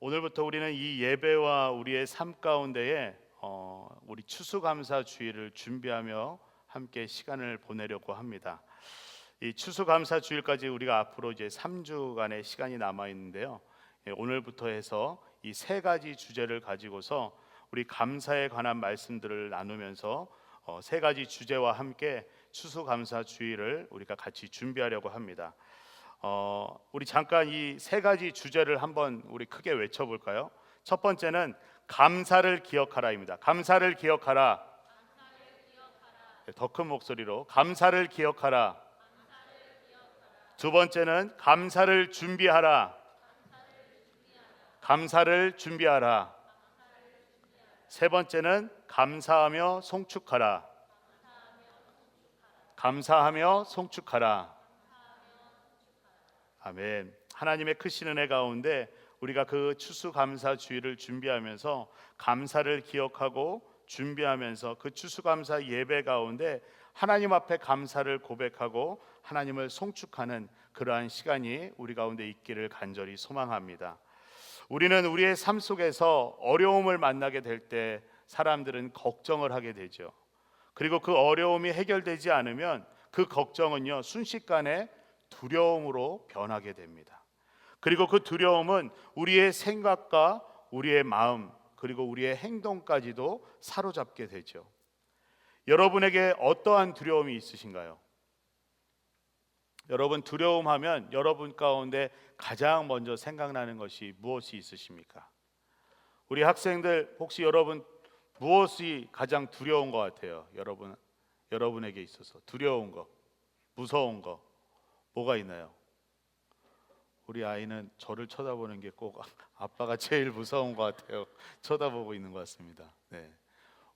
오늘부터 우리는 이 예배와 우리의 삶 가운데에 우리 추수감사주일을 준비하며 함께 시간을 보내려고 합니다. 이 추수감사주일까지 우리가 앞으로 이제 3주간의 시간이 남아 있는데요. 오늘부터 해서 이 세 가지 주제를 가지고서 우리 감사에 관한 말씀들을 나누면서 세 가지 주제와 함께 추수감사주일을 우리가 같이 준비하려고 합니다. 우리 잠깐 이 세 가지 주제를 한번 우리 크게 외쳐볼까요? 첫 번째는 감사를 기억하라입니다. 감사를 기억하라. 더 큰 목소리로 감사를 기억하라. 두 번째는 감사를 준비하라. 감사를 준비하라. 세 번째는 감사하며 송축하라. 감사하며 송축하라. 아멘. 하나님의 크신 은혜 가운데 우리가 그 추수감사주일을 준비하면서 감사를 기억하고 준비하면서 그 추수감사 예배 가운데 하나님 앞에 감사를 고백하고 하나님을 송축하는 그러한 시간이 우리 가운데 있기를 간절히 소망합니다. 우리는 우리의 삶 속에서 어려움을 만나게 될 때 사람들은 걱정을 하게 되죠. 그리고 그 어려움이 해결되지 않으면 그 걱정은요 순식간에 두려움으로 변하게 됩니다. 그리고 그 두려움은 우리의 생각과 우리의 마음 그리고 우리의 행동까지도 사로잡게 되죠. 여러분에게 어떠한 두려움이 있으신가요? 여러분 두려움하면 여러분 가운데 가장 먼저 생각나는 것이 무엇이 있으십니까? 우리 학생들 혹시 여러분 무엇이 가장 두려운 것 같아요? 여러분에게 있어서 두려운 거, 무서운 거 뭐가 있나요? 우리 아이는 저를 쳐다보는 게 꼭 아빠가 제일 무서운 것 같아요. 쳐다보고 있는 것 같습니다. 네.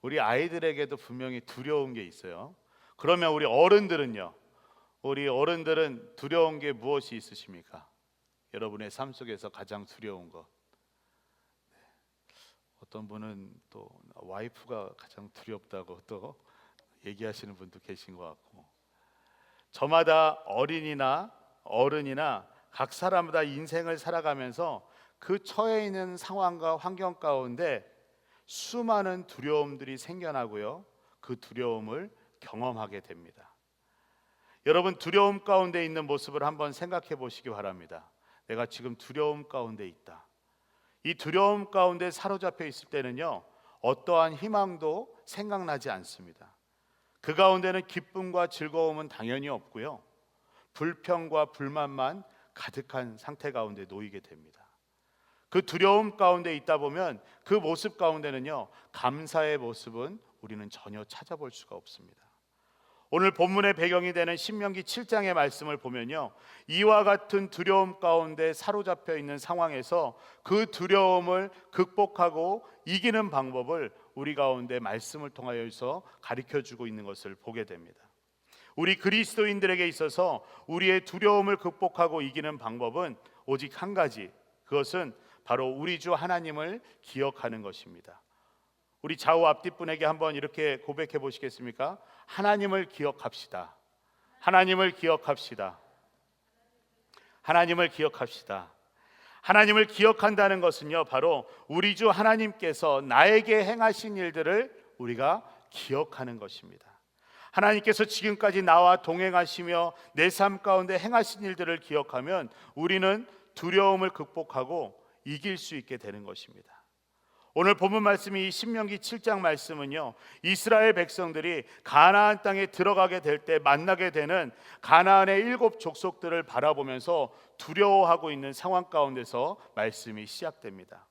우리 아이들에게도 분명히 두려운 게 있어요. 그러면 우리 어른들은요? 우리 어른들은 두려운 게 무엇이 있으십니까? 여러분의 삶 속에서 가장 두려운 것. 네. 어떤 분은 또 와이프가 가장 두렵다고 또 얘기하시는 분도 계신 것 같고, 저마다 어린이나 어른이나 각 사람마다 인생을 살아가면서 그 처해 있는 상황과 환경 가운데 수많은 두려움들이 생겨나고요, 그 두려움을 경험하게 됩니다. 여러분 두려움 가운데 있는 모습을 한번 생각해 보시기 바랍니다. 내가 지금 두려움 가운데 있다. 이 두려움 가운데 사로잡혀 있을 때는요 어떠한 희망도 생각나지 않습니다. 그 가운데는 기쁨과 즐거움은 당연히 없고요, 불평과 불만만 가득한 상태 가운데 놓이게 됩니다. 그 두려움 가운데 있다 보면 그 모습 가운데는요 감사의 모습은 우리는 전혀 찾아볼 수가 없습니다. 오늘 본문의 배경이 되는 신명기 7장의 말씀을 보면요, 이와 같은 두려움 가운데 사로잡혀 있는 상황에서 그 두려움을 극복하고 이기는 방법을 우리 가운데 말씀을 통하여서 가르쳐주고 있는 것을 보게 됩니다. 우리 그리스도인들에게 있어서 우리의 두려움을 극복하고 이기는 방법은 오직 한 가지, 그것은 바로 우리 주 하나님을 기억하는 것입니다. 우리 좌우 앞뒷분에게 한번 이렇게 고백해 보시겠습니까? 하나님을 기억합시다. 하나님을 기억합시다. 하나님을 기억합시다. 하나님을 기억한다는 것은요 바로 우리 주 하나님께서 나에게 행하신 일들을 우리가 기억하는 것입니다. 하나님께서 지금까지 나와 동행하시며 내 삶 가운데 행하신 일들을 기억하면 우리는 두려움을 극복하고 이길 수 있게 되는 것입니다. 오늘 본문 말씀이 신명기 7장 말씀은요, 이스라엘 백성들이 가나안 땅에 들어가게 될 때 만나게 되는 가나안의 7 족속들을 바라보면서 두려워하고 있는 상황 가운데서 말씀이 시작됩니다.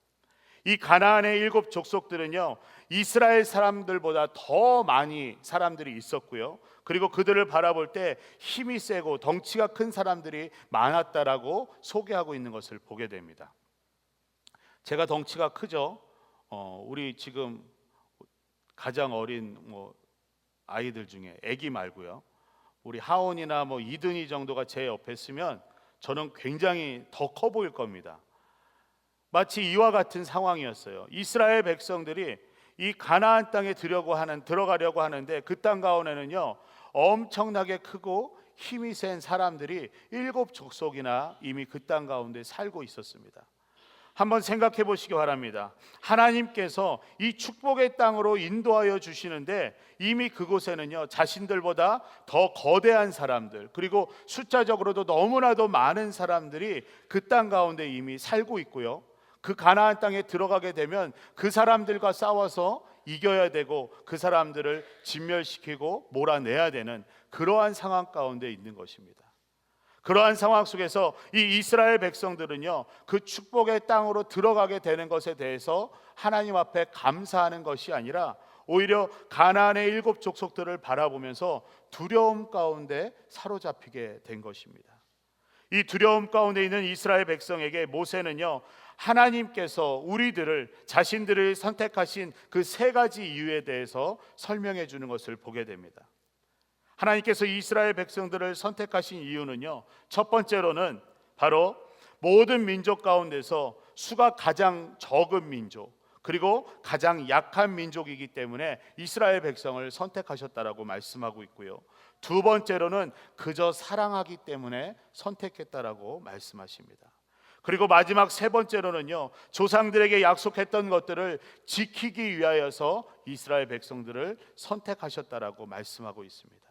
이 가나안의 7 족속들은요 이스라엘 사람들보다 더 많이 사람들이 있었고요, 그리고 그들을 바라볼 때 힘이 세고 덩치가 큰 사람들이 많았다라고 소개하고 있는 것을 보게 됩니다. 제가 덩치가 크죠. 우리 지금 가장 어린 아이들 중에 아기 말고요, 우리 하온이나 이든이 정도가 제 옆에 있으면 저는 굉장히 더 커 보일 겁니다. 마치 이와 같은 상황이었어요. 이스라엘 백성들이 이 가나안 땅에 들어가려고 하는데 그 땅 가운데는요 엄청나게 크고 힘이 센 사람들이 7 족속이나 이미 그 땅 가운데 살고 있었습니다. 한번 생각해 보시기 바랍니다. 하나님께서 이 축복의 땅으로 인도하여 주시는데 이미 그곳에는요, 자신들보다 더 거대한 사람들, 그리고 숫자적으로도 너무나도 많은 사람들이 그 땅 가운데 이미 살고 있고요. 그 가나안 땅에 들어가게 되면 그 사람들과 싸워서 이겨야 되고 그 사람들을 진멸시키고 몰아내야 되는 그러한 상황 가운데 있는 것입니다. 그러한 상황 속에서 이 이스라엘 백성들은요, 그 축복의 땅으로 들어가게 되는 것에 대해서 하나님 앞에 감사하는 것이 아니라 오히려 가나안의 7 족속들을 바라보면서 두려움 가운데 사로잡히게 된 것입니다. 이 두려움 가운데 있는 이스라엘 백성에게 모세는요, 하나님께서 우리들을, 자신들을 선택하신 그 3가지 이유에 대해서 설명해 주는 것을 보게 됩니다. 하나님께서 이스라엘 백성들을 선택하신 이유는요, 첫 번째로는 바로 모든 민족 가운데서 수가 가장 적은 민족, 그리고 가장 약한 민족이기 때문에 이스라엘 백성을 선택하셨다라고 말씀하고 있고요. 두 번째로는 그저 사랑하기 때문에 선택했다라고 말씀하십니다. 그리고 마지막 3번째로는요, 조상들에게 약속했던 것들을 지키기 위하여서 이스라엘 백성들을 선택하셨다라고 말씀하고 있습니다.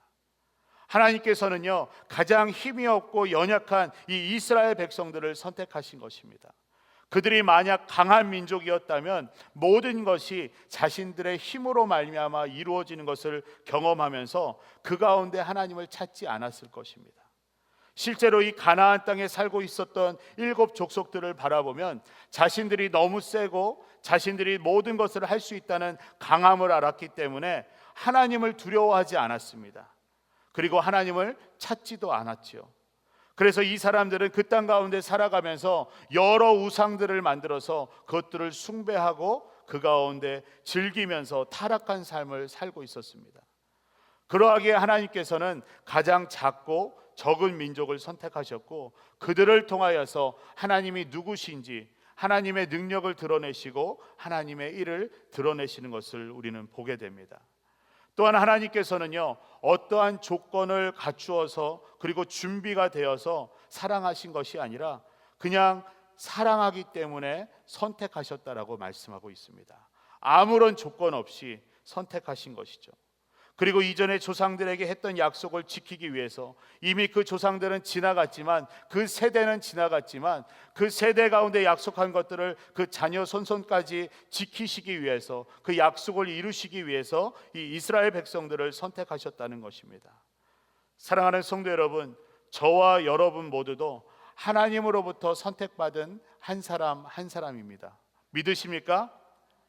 하나님께서는요, 가장 힘이 없고 연약한 이 이스라엘 백성들을 선택하신 것입니다. 그들이 만약 강한 민족이었다면 모든 것이 자신들의 힘으로 말미암아 이루어지는 것을 경험하면서 그 가운데 하나님을 찾지 않았을 것입니다. 실제로 이 가나안 땅에 살고 있었던 7 족속들을 바라보면 자신들이 너무 세고 자신들이 모든 것을 할 수 있다는 강함을 알았기 때문에 하나님을 두려워하지 않았습니다. 그리고 하나님을 찾지도 않았지요. 그래서 이 사람들은 그 땅 가운데 살아가면서 여러 우상들을 만들어서 그것들을 숭배하고 그 가운데 즐기면서 타락한 삶을 살고 있었습니다. 그러하기에 하나님께서는 가장 작고 적은 민족을 선택하셨고 그들을 통하여서 하나님이 누구신지, 하나님의 능력을 드러내시고 하나님의 일을 드러내시는 것을 우리는 보게 됩니다. 또한 하나님께서는요, 어떠한 조건을 갖추어서 그리고 준비가 되어서 사랑하신 것이 아니라 그냥 사랑하기 때문에 선택하셨다라고 말씀하고 있습니다. 아무런 조건 없이 선택하신 것이죠. 그리고 이전에 조상들에게 했던 약속을 지키기 위해서 이미 그 조상들은 지나갔지만, 그 세대는 지나갔지만 그 세대 가운데 약속한 것들을 그 자녀 손손까지 지키시기 위해서, 그 약속을 이루시기 위해서 이 이스라엘 백성들을 선택하셨다는 것입니다. 사랑하는 성도 여러분, 저와 여러분 모두도 하나님으로부터 선택받은 한 사람 한 사람입니다. 믿으십니까?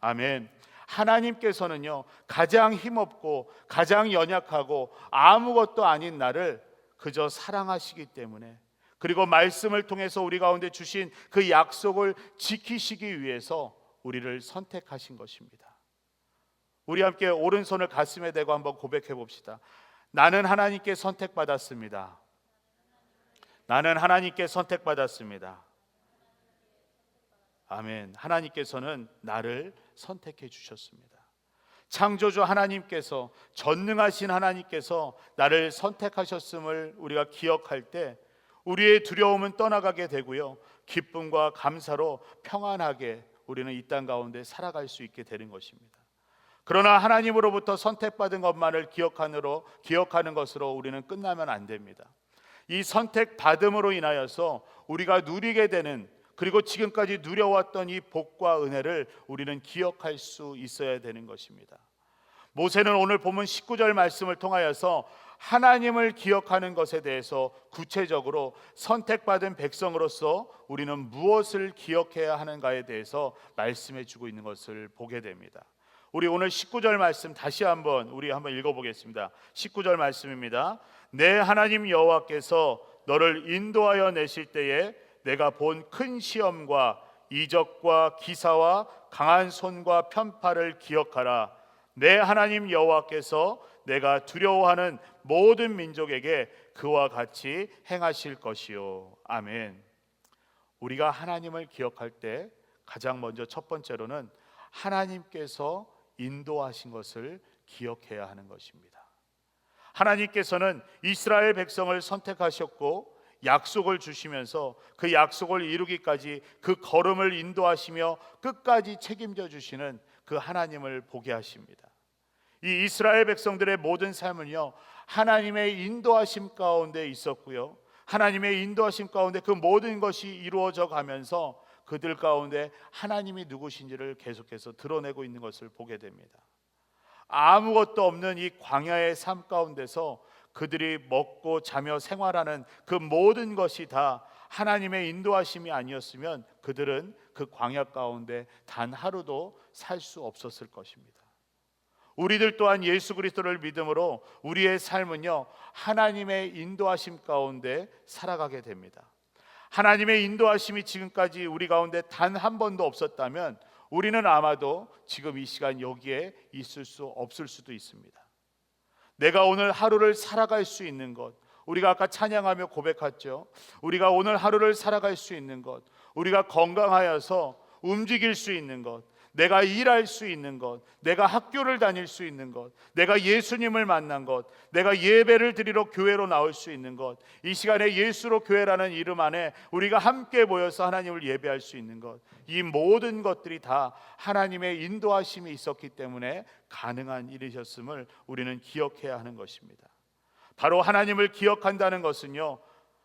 아멘. 하나님께서는요, 가장 힘없고 가장 연약하고 아무것도 아닌 나를 그저 사랑하시기 때문에, 그리고 말씀을 통해서 우리 가운데 주신 그 약속을 지키시기 위해서 우리를 선택하신 것입니다. 우리 함께 오른손을 가슴에 대고 한번 고백해 봅시다. 나는 하나님께 선택받았습니다. 나는 하나님께 선택받았습니다. 아멘. 하나님께서는 나를 선택해 주셨습니다. 창조주 하나님께서, 전능하신 하나님께서 나를 선택하셨음을 우리가 기억할 때 우리의 두려움은 떠나가게 되고요, 기쁨과 감사로 평안하게 우리는 이 땅 가운데 살아갈 수 있게 되는 것입니다. 그러나 하나님으로부터 선택받은 것만을 기억하는 것으로 우리는 끝나면 안 됩니다. 이 선택받음으로 인하여서 우리가 누리게 되는, 그리고 지금까지 누려왔던 이 복과 은혜를 우리는 기억할 수 있어야 되는 것입니다. 모세는 오늘 본문 19절 말씀을 통하여서 하나님을 기억하는 것에 대해서 구체적으로 선택받은 백성으로서 우리는 무엇을 기억해야 하는가에 대해서 말씀해 주고 있는 것을 보게 됩니다. 우리 오늘 19절 말씀 다시 한번 읽어보겠습니다. 19절 말씀입니다. 내 하나님 여호와께서 너를 인도하여 내실 때에 내가 본 큰 시험과 이적과 기사와 강한 손과 편팔을 기억하라. 내 하나님 여호와께서 내가 두려워하는 모든 민족에게 그와 같이 행하실 것이요. 아멘. 우리가 하나님을 기억할 때 가장 먼저 첫 번째로는 하나님께서 인도하신 것을 기억해야 하는 것입니다. 하나님께서는 이스라엘 백성을 선택하셨고 약속을 주시면서 그 약속을 이루기까지 그 걸음을 인도하시며 끝까지 책임져 주시는 그 하나님을 보게 하십니다. 이 이스라엘 백성들의 모든 삶은요, 하나님의 인도하심 가운데 있었고요, 하나님의 인도하심 가운데 그 모든 것이 이루어져 가면서 그들 가운데 하나님이 누구신지를 계속해서 드러내고 있는 것을 보게 됩니다. 아무것도 없는 이 광야의 삶 가운데서 그들이 먹고 자며 생활하는 그 모든 것이 다 하나님의 인도하심이 아니었으면 그들은 그 광야 가운데 단 하루도 살 수 없었을 것입니다. 우리들 또한 예수 그리스도를 믿음으로 우리의 삶은요, 하나님의 인도하심 가운데 살아가게 됩니다. 하나님의 인도하심이 지금까지 우리 가운데 단 한 번도 없었다면 우리는 아마도 지금 이 시간 여기에 있을 수 없을 수도 있습니다. 내가 오늘 하루를 살아갈 수 있는 것, 우리가 아까 찬양하며 고백했죠. 우리가 오늘 하루를 살아갈 수 있는 것, 우리가 건강하여서 움직일 수 있는 것, 내가 일할 수 있는 것, 내가 학교를 다닐 수 있는 것, 내가 예수님을 만난 것, 내가 예배를 드리러 교회로 나올 수 있는 것, 이 시간에 예수로 교회라는 이름 안에 우리가 함께 모여서 하나님을 예배할 수 있는 것, 이 모든 것들이 다 하나님의 인도하심이 있었기 때문에 가능한 일이셨음을 우리는 기억해야 하는 것입니다. 바로 하나님을 기억한다는 것은요,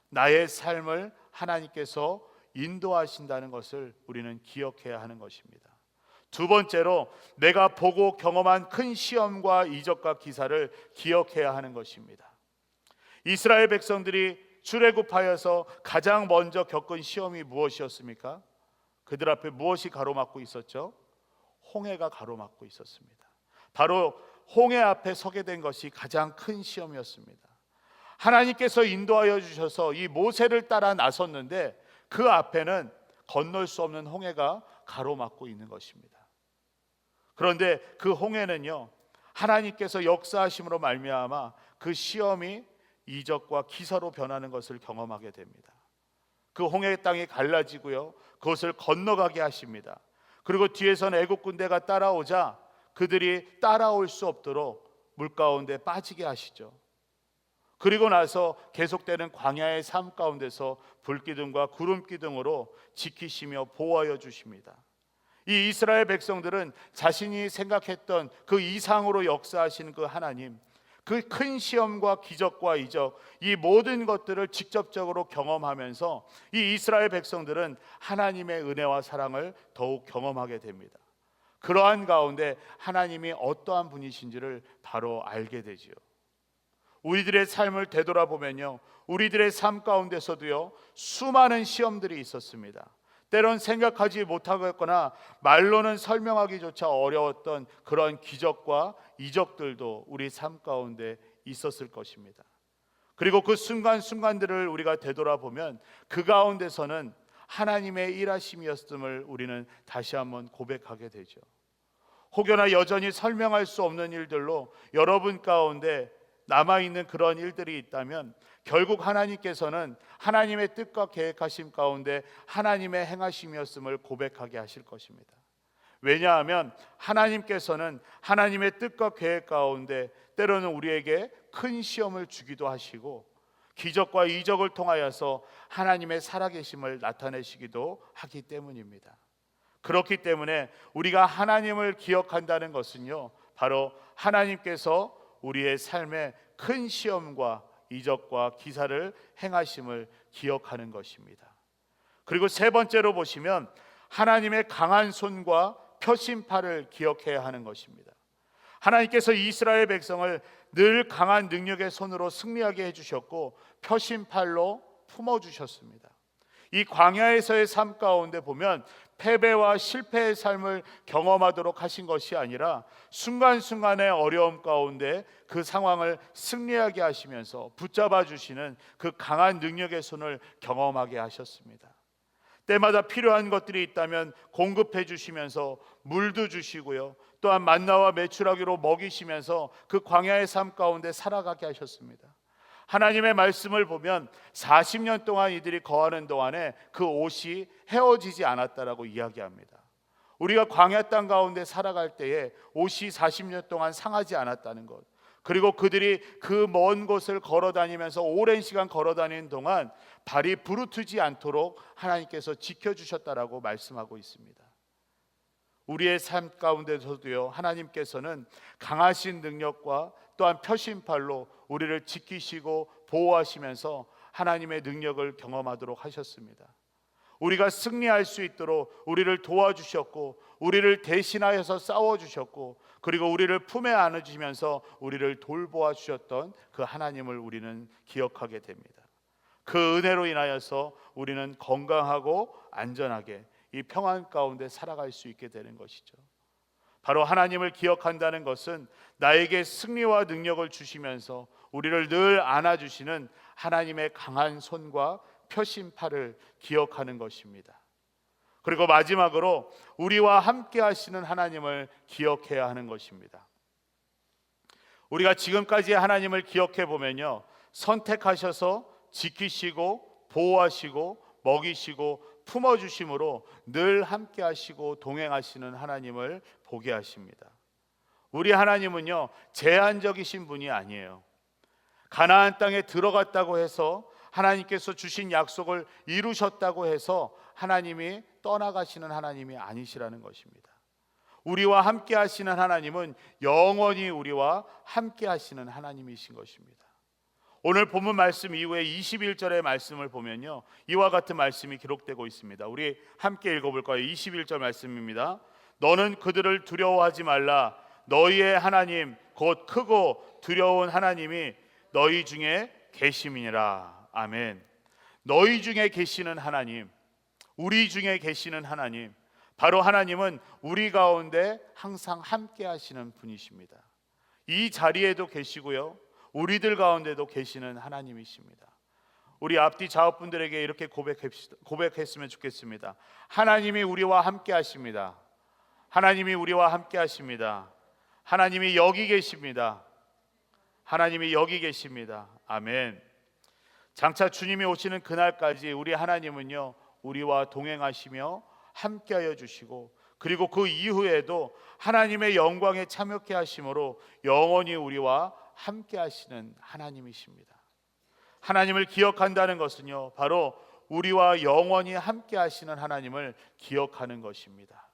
나의 삶을 하나님께서 인도하신다는 것을 우리는 기억해야 하는 것입니다. 두 번째로 내가 보고 경험한 큰 시험과 이적과 기사를 기억해야 하는 것입니다. 이스라엘 백성들이 출애굽하여서 가장 먼저 겪은 시험이 무엇이었습니까? 그들 앞에 무엇이 가로막고 있었죠? 홍해가 가로막고 있었습니다. 바로 홍해 앞에 서게 된 것이 가장 큰 시험이었습니다. 하나님께서 인도하여 주셔서 이 모세를 따라 나섰는데 그 앞에는 건널 수 없는 홍해가 가로막고 있는 것입니다. 그런데 그 홍해는요, 하나님께서 역사하심으로 말미암아 그 시험이 이적과 기사로 변하는 것을 경험하게 됩니다. 그 홍해 땅이 갈라지고요, 그것을 건너가게 하십니다. 그리고 뒤에서는 애국 군대가 따라오자 그들이 따라올 수 없도록 물 가운데 빠지게 하시죠. 그리고 나서 계속되는 광야의 삶 가운데서 불기둥과 구름기둥으로 지키시며 보호하여 주십니다. 이 이스라엘 백성들은 자신이 생각했던 그 이상으로 역사하신 그 하나님, 그 큰 시험과 기적과 이적, 이 모든 것들을 직접적으로 경험하면서 이 이스라엘 백성들은 하나님의 은혜와 사랑을 더욱 경험하게 됩니다. 그러한 가운데 하나님이 어떠한 분이신지를 바로 알게 되지요. 우리들의 삶을 되돌아보면요, 우리들의 삶 가운데서도요, 수많은 시험들이 있었습니다. 때론 생각하지 못하겠거나 말로는 설명하기조차 어려웠던 그런 기적과 이적들도 우리 삶 가운데 있었을 것입니다. 그리고 그 순간순간들을 우리가 되돌아보면 그 가운데서는 하나님의 일하심이었음을 우리는 다시 한번 고백하게 되죠. 혹여나 여전히 설명할 수 없는 일들로 여러분 가운데 남아있는 그런 일들이 있다면 결국 하나님께서는 하나님의 뜻과 계획하심 가운데 하나님의 행하심이었음을 고백하게 하실 것입니다. 왜냐하면 하나님께서는 하나님의 뜻과 계획 가운데 때로는 우리에게 큰 시험을 주기도 하시고 기적과 이적을 통하여서 하나님의 살아계심을 나타내시기도 하기 때문입니다. 그렇기 때문에 우리가 하나님을 기억한다는 것은요, 바로 하나님께서 우리의 삶에 큰 시험과 이적과 기사를 행하심을 기억하는 것입니다. 그리고 세 번째로 보시면 하나님의 강한 손과 표심팔을 기억해야 하는 것입니다. 하나님께서 이스라엘 백성을 늘 강한 능력의 손으로 승리하게 해주셨고 표심팔로 품어주셨습니다. 이 광야에서의 삶 가운데 보면 패배와 실패의 삶을 경험하도록 하신 것이 아니라 순간순간의 어려움 가운데 그 상황을 승리하게 하시면서 붙잡아 주시는 그 강한 능력의 손을 경험하게 하셨습니다. 때마다 필요한 것들이 있다면 공급해 주시면서 물도 주시고요, 또한 만나와 메추라기로 먹이시면서 그 광야의 삶 가운데 살아가게 하셨습니다. 하나님의 말씀을 보면 40년 동안 이들이 거하는 동안에 그 옷이 헤어지지 않았다라고 이야기합니다. 우리가 광야 땅 가운데 살아갈 때에 옷이 40년 동안 상하지 않았다는 것, 그리고 그들이 그 먼 곳을 걸어 다니면서 오랜 시간 걸어 다니는 동안 발이 부르트지 않도록 하나님께서 지켜주셨다라고 말씀하고 있습니다. 우리의 삶 가운데서도요, 하나님께서는 강하신 능력과 또한 표심팔로 우리를 지키시고 보호하시면서 하나님의 능력을 경험하도록 하셨습니다. 우리가 승리할 수 있도록 우리를 도와주셨고, 우리를 대신하여서 싸워주셨고, 그리고 우리를 품에 안으시면서 우리를 돌보아 주셨던 그 하나님을 우리는 기억하게 됩니다. 그 은혜로 인하여서 우리는 건강하고 안전하게 이 평안 가운데 살아갈 수 있게 되는 것이죠. 바로 하나님을 기억한다는 것은 나에게 승리와 능력을 주시면서 우리를 늘 안아주시는 하나님의 강한 손과 표심팔을 기억하는 것입니다. 그리고 마지막으로 우리와 함께 하시는 하나님을 기억해야 하는 것입니다. 우리가 지금까지 하나님을 기억해 보면요, 선택하셔서 지키시고 보호하시고 먹이시고 품어주심으로 늘 함께 하시고 동행하시는 하나님을 보게 하십니다. 우리 하나님은요, 제한적이신 분이 아니에요. 가나안 땅에 들어갔다고 해서, 하나님께서 주신 약속을 이루셨다고 해서 하나님이 떠나가시는 하나님이 아니시라는 것입니다. 우리와 함께 하시는 하나님은 영원히 우리와 함께 하시는 하나님이신 것입니다. 오늘 본문 말씀 이후에 21절의 말씀을 보면요, 이와 같은 말씀이 기록되고 있습니다. 우리 함께 읽어볼까요? 21절 말씀입니다. 너는 그들을 두려워하지 말라. 너희의 하나님 곧 크고 두려운 하나님이 너희 중에 계심이니라. 아멘. 너희 중에 계시는 하나님, 우리 중에 계시는 하나님, 바로 하나님은 우리 가운데 항상 함께 하시는 분이십니다. 이 자리에도 계시고요, 우리들 가운데도 계시는 하나님이십니다. 우리 앞뒤 좌우분들에게 이렇게 고백했으면 좋겠습니다. 하나님이 우리와 함께 하십니다. 하나님이 우리와 함께 하십니다. 하나님이 여기 계십니다. 하나님이 여기 계십니다. 아멘. 장차 주님이 오시는 그날까지 우리 하나님은요, 우리와 동행하시며 함께하여 주시고, 그리고 그 이후에도 하나님의 영광에 참여케 하심으로 영원히 우리와 함께 하시는 하나님이십니다. 하나님을 기억한다는 것은요, 바로 우리와 영원히 함께 하시는 하나님을 기억하는 것입니다.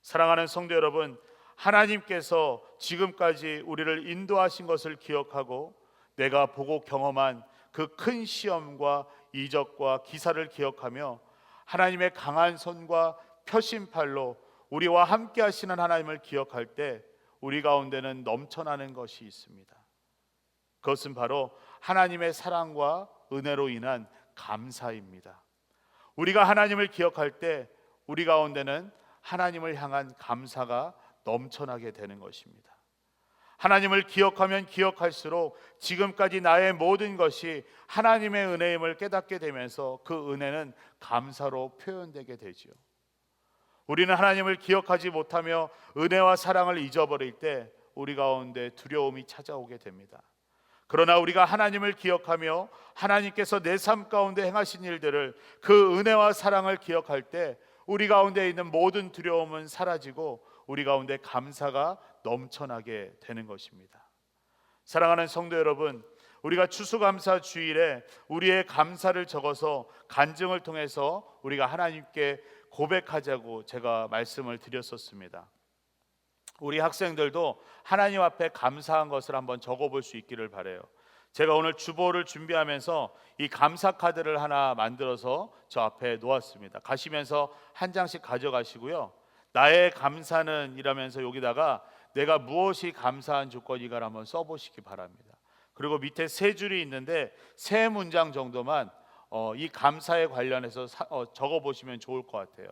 사랑하는 성도 여러분, 하나님께서 지금까지 우리를 인도하신 것을 기억하고 내가 보고 경험한 그 큰 시험과 이적과 기사를 기억하며 하나님의 강한 손과 표심팔로 우리와 함께 하시는 하나님을 기억할 때 우리 가운데는 넘쳐나는 것이 있습니다. 그것은 바로 하나님의 사랑과 은혜로 인한 감사입니다. 우리가 하나님을 기억할 때 우리 가운데는 하나님을 향한 감사가 넘쳐나게 되는 것입니다. 하나님을 기억하면 기억할수록 지금까지 나의 모든 것이 하나님의 은혜임을 깨닫게 되면서 그 은혜는 감사로 표현되게 되지요. 우리는 하나님을 기억하지 못하며 은혜와 사랑을 잊어버릴 때 우리 가운데 두려움이 찾아오게 됩니다. 그러나 우리가 하나님을 기억하며 하나님께서 내 삶 가운데 행하신 일들을, 그 은혜와 사랑을 기억할 때 우리 가운데 있는 모든 두려움은 사라지고 우리 가운데 감사가 넘쳐나게 되는 것입니다. 사랑하는 성도 여러분, 우리가 추수감사 주일에 우리의 감사를 적어서 간증을 통해서 우리가 하나님께 고백하자고 제가 말씀을 드렸었습니다. 우리 학생들도 하나님 앞에 감사한 것을 한번 적어볼 수 있기를 바라요. 제가 오늘 주보를 준비하면서 이 감사 카드를 하나 만들어서 저 앞에 놓았습니다. 가시면서 한 장씩 가져가시고요, 나의 감사는 이라면서 여기다가 내가 무엇이 감사한 조건이가를 한번 써보시기 바랍니다. 그리고 밑에 세 줄이 있는데 세 문장 정도만 이 감사에 관련해서 적어보시면 좋을 것 같아요.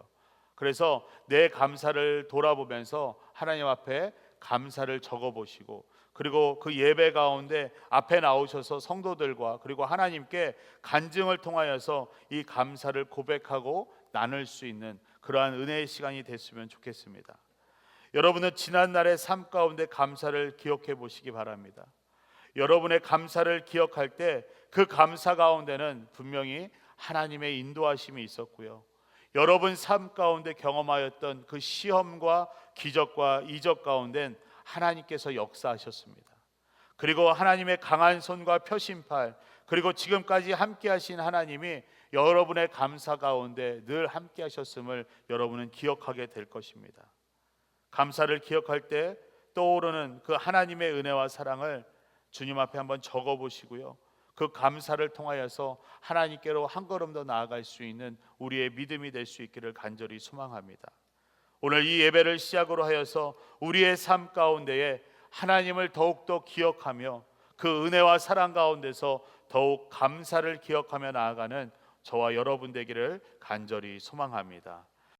그래서 내 감사를 돌아보면서 하나님 앞에 감사를 적어보시고, 그리고 그 예배 가운데 앞에 나오셔서 성도들과 그리고 하나님께 간증을 통하여서 이 감사를 고백하고 나눌 수 있는 그러한 은혜의 시간이 됐으면 좋겠습니다. 여러분은 지난날의 삶 가운데 감사를 기억해 보시기 바랍니다. 여러분의 감사를 기억할 때 그 감사 가운데는 분명히 하나님의 인도하심이 있었고요, 여러분 삶 가운데 경험하였던 그 시험과 기적과 이적 가운데는 하나님께서 역사하셨습니다. 그리고 하나님의 강한 손과 표심팔, 그리고 지금까지 함께 하신 하나님이 여러분의 감사 가운데 늘 함께 하셨음을 여러분은 기억하게 될 것입니다. 감사를 기억할 때 떠오르는 그 하나님의 은혜와 사랑을 주님 앞에 한번 적어 보시고요, 그 감사를 통하여서 하나님께로 한 걸음 더 나아갈 수 있는 우리의 믿음이 될 수 있기를 간절히 소망합니다. 오늘 이 예배를 시작으로 하여서 우리의 삶 가운데에 하나님을 더욱더 기억하며 그 은혜와 사랑 가운데서 더욱 감사를 기억하며 나아가는 저와 여러분 되기를 간절히 소망합니다.